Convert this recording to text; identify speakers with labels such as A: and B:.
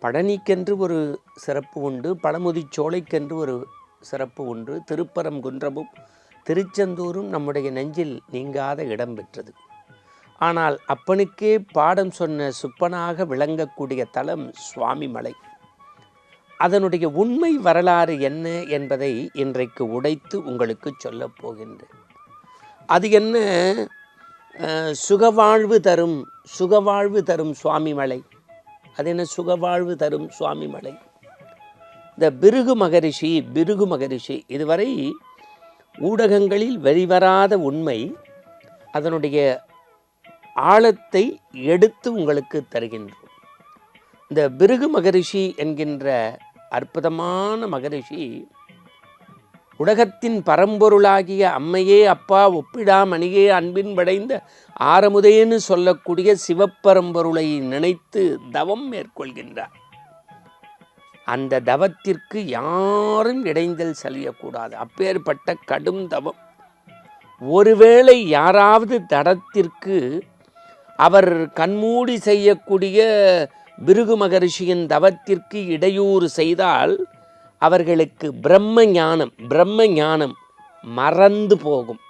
A: பழனிக்கென்று ஒரு சிறப்பு உண்டு, பழமுதிர்ச்சோலைக்கென்று ஒரு சிறப்பு உண்டு. திருப்பரங்குன்றமும் திருச்செந்தூரும் நம்முடைய நெஞ்சில் நீங்காத இடம் பெற்றது. ஆனால் அப்பனுக்கே பாடம் சொன்ன சுப்பனாக விளங்கக்கூடிய தலம் சுவாமிமலை. அதனுடைய உண்மை வரலாறு என்ன என்பதை இன்றைக்கு உடைத்து உங்களுக்கு சொல்லப் போகின்றேன். அது என்ன? சுகவாழ்வு தரும் சுவாமிமலை. அது என்ன சுகவாழ்வு தரும் சுவாமிமலை? இந்த பிருகு மகரிஷி இதுவரை ஊடகங்களில் வெளிவராத உண்மை, அதனுடைய ஆழத்தை எடுத்து உங்களுக்கு தருகின்றோம். இந்த பிருகு மகரிஷி என்கின்ற அற்புதமான மகரிஷி உலகத்தின் பரம்பொருளாகிய அம்மையே அப்பா ஒப்பிடாமணியே அன்பின் படைந்த ஆரமுதேன்னு சொல்லக்கூடிய சிவப்பரம்பொருளை நினைத்து தவம் மேற்கொள்கின்றார். அந்த தவத்திற்கு யாரும் இடைஞ்சல் செல்லக்கூடாது. அப்பேற்பட்ட கடும் தவம். ஒருவேளை யாராவது தடத்திற்கு அவர் கண்மூடி செய்யக்கூடிய பிருகு மகரிஷியின் தவத்திற்கு இடையூறு செய்தால் அவர்களுக்கு பிரம்ம ஞானம் மறந்து போகும்.